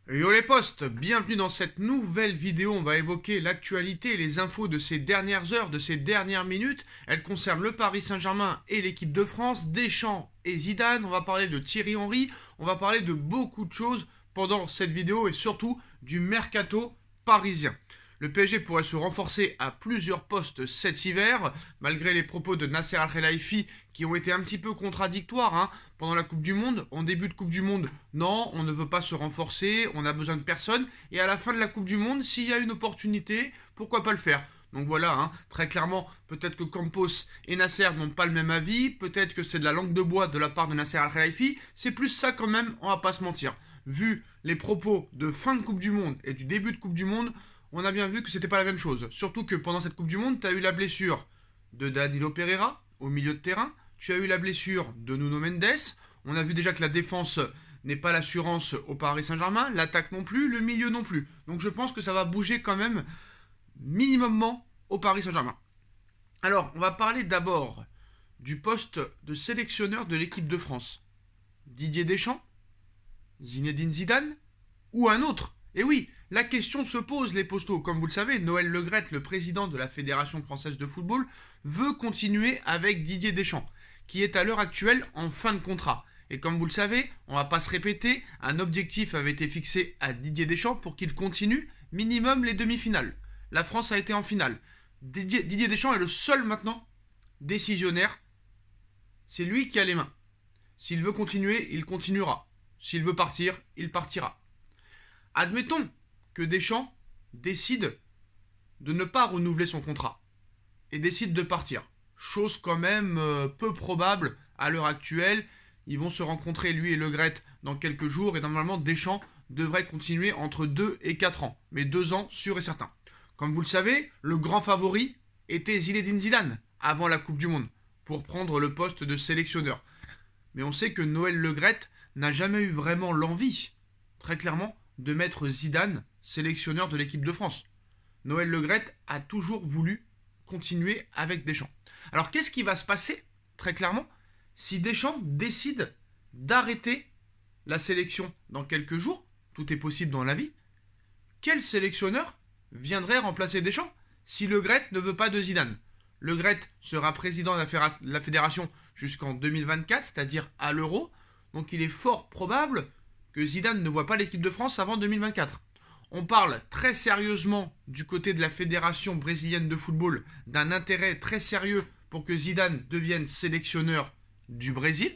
Yo les potes, bienvenue dans cette nouvelle vidéo. On va évoquer l'actualité et les infos de ces dernières heures, de ces dernières minutes. Elles concernent le Paris Saint-Germain et l'équipe de France, Deschamps et Zidane. On va parler de Thierry Henry, on va parler de beaucoup de choses pendant cette vidéo et surtout du mercato parisien. Le PSG pourrait se renforcer à plusieurs postes cet hiver, malgré les propos de Nasser Al-Khelaifi qui ont été un petit peu contradictoires pendant la Coupe du Monde. En début de Coupe du Monde, non, on ne veut pas se renforcer, on a besoin de personne. Et à la fin de la Coupe du Monde, s'il y a une opportunité, pourquoi pas le faire? Donc voilà, très clairement, peut-être que Campos et Nasser n'ont pas le même avis, peut-être que c'est de la langue de bois de la part de Nasser Al-Khelaifi, c'est plus ça quand même, on va pas se mentir. Vu les propos de fin de Coupe du Monde et du début de Coupe du Monde, on a bien vu que c'était pas la même chose. Surtout que pendant cette Coupe du Monde, tu as eu la blessure de Danilo Pereira au milieu de terrain, tu as eu la blessure de Nuno Mendes, on a vu déjà que la défense n'est pas l'assurance au Paris Saint-Germain, l'attaque non plus, le milieu non plus. Donc je pense que ça va bouger quand même minimumement au Paris Saint-Germain. Alors, on va parler d'abord du poste de sélectionneur de l'équipe de France. Didier Deschamps, Zinedine Zidane ou un autre? Et oui, la question se pose, les postos. Comme vous le savez, Noël Le Graët, le président de la Fédération française de football, veut continuer avec Didier Deschamps, qui est à l'heure actuelle en fin de contrat. Et comme vous le savez, on ne va pas se répéter, un objectif avait été fixé à Didier Deschamps pour qu'il continue minimum les demi-finales. La France a été en finale. Didier Deschamps est le seul maintenant décisionnaire. C'est lui qui a les mains. S'il veut continuer, il continuera. S'il veut partir, il partira. Admettons que Deschamps décide de ne pas renouveler son contrat et décide de partir. Chose quand même peu probable à l'heure actuelle. Ils vont se rencontrer, lui et Le Graët, dans quelques jours et normalement Deschamps devrait continuer entre 2 et 4 ans. Mais 2 ans, sûr et certain. Comme vous le savez, le grand favori était Zinedine Zidane avant la Coupe du Monde pour prendre le poste de sélectionneur. Mais on sait que Noël Le Graët n'a jamais eu vraiment l'envie, très clairement, de mettre Zidane sélectionneur de l'équipe de France. Noël Le Graët a toujours voulu continuer avec Deschamps. Alors qu'est-ce qui va se passer, très clairement, si Deschamps décide d'arrêter la sélection dans quelques jours? Tout est possible dans la vie. Quel sélectionneur viendrait remplacer Deschamps si Le Graët ne veut pas de Zidane? Le Graët sera président de la fédération jusqu'en 2024, c'est-à-dire à l'Euro. Donc il est fort probable que Zidane ne voit pas l'équipe de France avant 2024. On parle très sérieusement du côté de la fédération brésilienne de football d'un intérêt très sérieux pour que Zidane devienne sélectionneur du Brésil.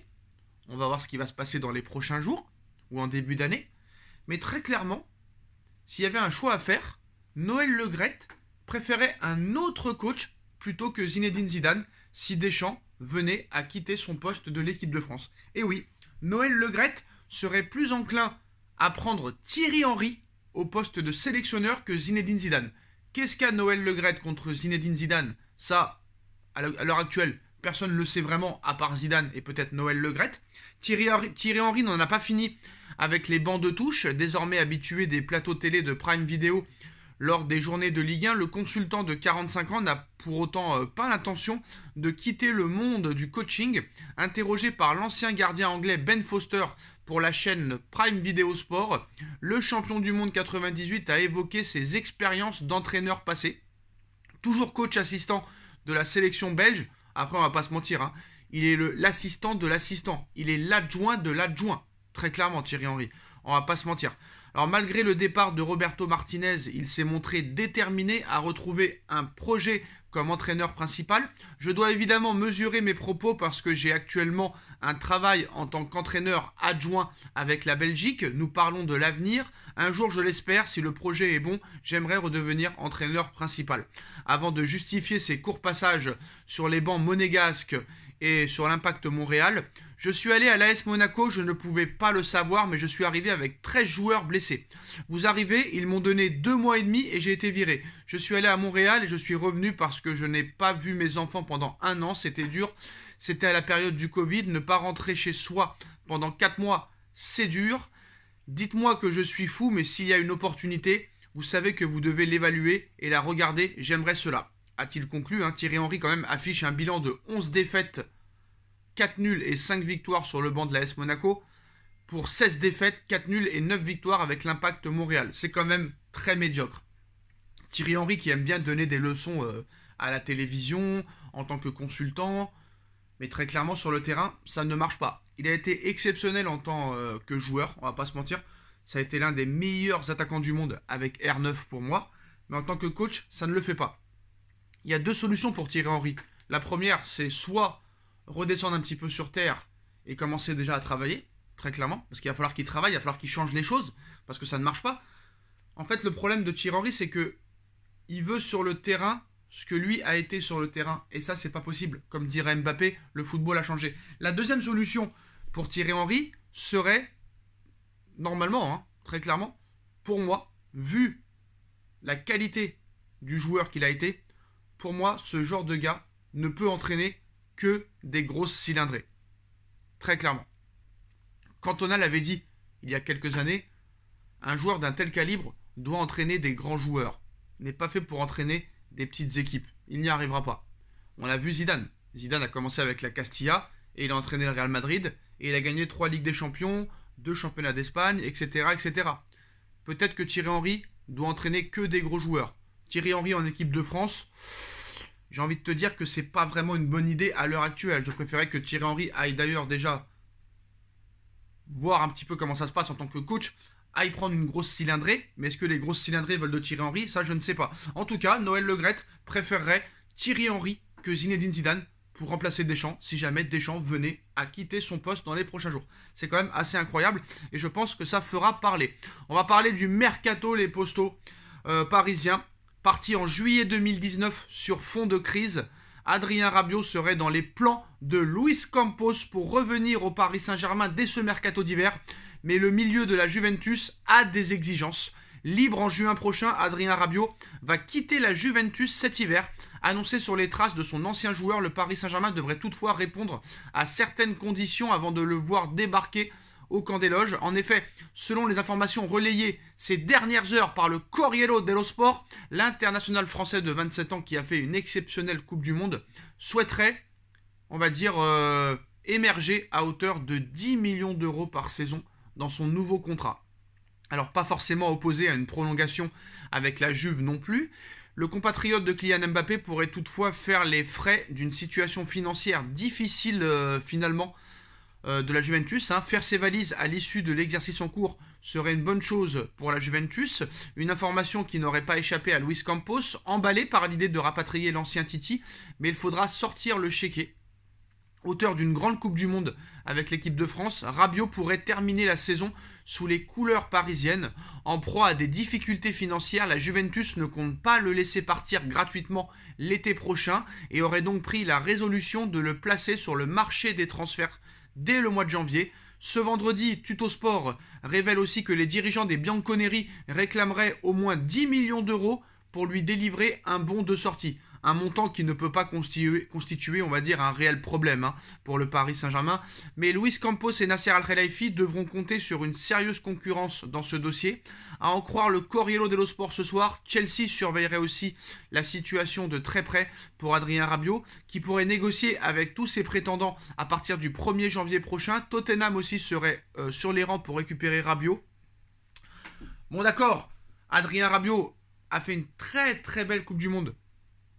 On va voir ce qui va se passer dans les prochains jours ou en début d'année. Mais très clairement, s'il y avait un choix à faire, Noël Le Graët préférait un autre coach plutôt que Zinedine Zidane si Deschamps venait à quitter son poste de l'équipe de France. Et oui, Noël Le Graët serait plus enclin à prendre Thierry Henry au poste de sélectionneur que Zinedine Zidane. Qu'est-ce qu'a Noël Le Graët contre Zinedine Zidane? Ça, à l'heure actuelle, personne ne le sait vraiment, à part Zidane et peut-être Noël Le Graët. Thierry Henry n'en a pas fini avec les bancs de touche, désormais habitué des plateaux télé de Prime Video lors des journées de Ligue 1, le consultant de 45 ans n'a pour autant pas l'intention de quitter le monde du coaching. Interrogé par l'ancien gardien anglais Ben Foster pour la chaîne Prime Video Sport, le champion du monde 98 a évoqué ses expériences d'entraîneur passé. Toujours coach assistant de la sélection belge, après on va pas se mentir, il est l'assistant de l'assistant, il est l'adjoint de l'adjoint, très clairement Thierry Henry, on va pas se mentir. Alors malgré le départ de Roberto Martinez, il s'est montré déterminé à retrouver un projet comme entraîneur principal. Je dois évidemment mesurer mes propos parce que j'ai actuellement un travail en tant qu'entraîneur adjoint avec la Belgique. Nous parlons de l'avenir. Un jour, je l'espère, si le projet est bon, j'aimerais redevenir entraîneur principal. Avant de justifier ces courts passages sur les bancs monégasques et sur l'Impact Montréal, je suis allé à l'AS Monaco, je ne pouvais pas le savoir, mais je suis arrivé avec 13 joueurs blessés. Vous arrivez, ils m'ont donné 2 mois et demi et j'ai été viré. Je suis allé à Montréal et je suis revenu parce que je n'ai pas vu mes enfants pendant 1 an, c'était dur. C'était à la période du Covid, ne pas rentrer chez soi pendant 4 mois, c'est dur. Dites-moi que je suis fou, mais s'il y a une opportunité, vous savez que vous devez l'évaluer et la regarder, j'aimerais cela. A-t-il conclu, Thierry Henry quand même affiche un bilan de 11 défaites, 4 nuls et 5 victoires sur le banc de l'AS Monaco. pour 16 défaites, 4 nuls et 9 victoires avec l'Impact Montréal. C'est quand même très médiocre. Thierry Henry qui aime bien donner des leçons à la télévision, en tant que consultant, mais très clairement sur le terrain, ça ne marche pas. Il a été exceptionnel en tant que joueur, on va pas se mentir. Ça a été l'un des meilleurs attaquants du monde avec R9 pour moi, mais en tant que coach, ça ne le fait pas. Il y a deux solutions pour Thierry Henry. La première, c'est soit redescendre un petit peu sur terre et commencer déjà à travailler, très clairement, parce qu'il va falloir qu'il travaille, il va falloir qu'il change les choses, parce que ça ne marche pas. En fait, le problème de Thierry Henry, c'est que il veut sur le terrain ce que lui a été sur le terrain, et ça, c'est pas possible. Comme dirait Mbappé, le football a changé. La deuxième solution pour Thierry Henry serait, normalement, très clairement, pour moi, vu la qualité du joueur qu'il a été, pour moi, ce genre de gars ne peut entraîner que des grosses cylindrées. Très clairement. Cantona l'avait dit il y a quelques années, un joueur d'un tel calibre doit entraîner des grands joueurs. Il n'est pas fait pour entraîner des petites équipes. Il n'y arrivera pas. On a vu Zidane. Zidane a commencé avec la Castilla et il a entraîné le Real Madrid et il a gagné 3 Ligues des Champions, 2 championnats d'Espagne, etc., etc. Peut-être que Thierry Henry doit entraîner que des gros joueurs. Thierry Henry en équipe de France, j'ai envie de te dire que c'est pas vraiment une bonne idée à l'heure actuelle. Je préférais que Thierry Henry aille d'ailleurs déjà voir un petit peu comment ça se passe en tant que coach, aille prendre une grosse cylindrée. Mais est-ce que les grosses cylindrées veulent de Thierry Henry? Ça, je ne sais pas. En tout cas, Noël Le Graët préférerait Thierry Henry que Zinedine Zidane pour remplacer Deschamps si jamais Deschamps venait à quitter son poste dans les prochains jours. C'est quand même assez incroyable et je pense que ça fera parler. On va parler du mercato, les postos parisiens. Parti en juillet 2019 sur fond de crise, Adrien Rabiot serait dans les plans de Luis Campos pour revenir au Paris Saint-Germain dès ce mercato d'hiver. Mais le milieu de la Juventus a des exigences. Libre en juin prochain, Adrien Rabiot va quitter la Juventus cet hiver. Annoncé sur les traces de son ancien joueur, le Paris Saint-Germain devrait toutefois répondre à certaines conditions avant de le voir débarquer au camp des loges. En effet, selon les informations relayées ces dernières heures par le Corriere dello Sport, l'international français de 27 ans qui a fait une exceptionnelle Coupe du Monde souhaiterait, on va dire, émerger à hauteur de 10 millions d'euros par saison dans son nouveau contrat. Alors pas forcément opposé à une prolongation avec la Juve non plus. Le compatriote de Kylian Mbappé pourrait toutefois faire les frais d'une situation financière difficile finalement de la Juventus. Faire ses valises à l'issue de l'exercice en cours serait une bonne chose pour la Juventus. Une information qui n'aurait pas échappé à Luis Campos, emballé par l'idée de rapatrier l'ancien Titi, mais il faudra sortir le chéquier. Auteur d'une grande Coupe du Monde avec l'équipe de France, Rabiot pourrait terminer la saison sous les couleurs parisiennes. En proie à des difficultés financières, la Juventus ne compte pas le laisser partir gratuitement l'été prochain et aurait donc pris la résolution de le placer sur le marché des transferts dès le mois de janvier. Ce vendredi, Tuttosport révèle aussi que les dirigeants des Bianconeri réclameraient au moins 10 millions d'euros pour lui délivrer un bon de sortie. Un montant qui ne peut pas constituer, on va dire, un réel problème pour le Paris Saint-Germain. Mais Luis Campos et Nasser Al-Khelaifi devront compter sur une sérieuse concurrence dans ce dossier. À en croire le Corriere dello Sport ce soir, Chelsea surveillerait aussi la situation de très près pour Adrien Rabiot, qui pourrait négocier avec tous ses prétendants à partir du 1er janvier prochain. Tottenham aussi serait sur les rangs pour récupérer Rabiot. Bon d'accord, Adrien Rabiot a fait une très très belle Coupe du Monde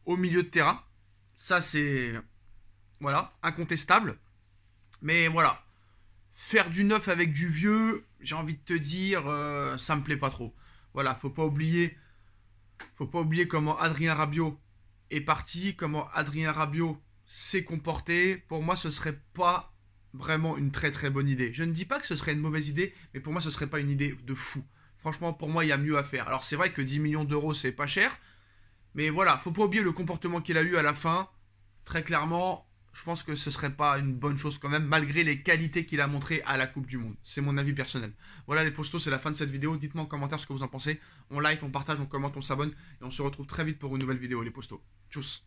au milieu de terrain. Ça c'est, voilà, incontestable. Mais voilà, faire du neuf avec du vieux, j'ai envie de te dire, ça me plaît pas trop. Voilà, faut pas oublier comment Adrien Rabiot est parti, comment Adrien Rabiot s'est comporté. Pour moi, ce serait pas vraiment une très très bonne idée. Je ne dis pas que ce serait une mauvaise idée, mais pour moi, ce serait pas une idée de fou. Franchement, pour moi, il y a mieux à faire. Alors c'est vrai que 10 millions d'euros, c'est pas cher, mais voilà, faut pas oublier le comportement qu'il a eu à la fin. Très clairement, je pense que ce serait pas une bonne chose quand même, malgré les qualités qu'il a montrées à la Coupe du Monde. C'est mon avis personnel. Voilà les postos, c'est la fin de cette vidéo. Dites-moi en commentaire ce que vous en pensez. On like, on partage, on commente, on s'abonne. Et on se retrouve très vite pour une nouvelle vidéo les postos. Tchuss.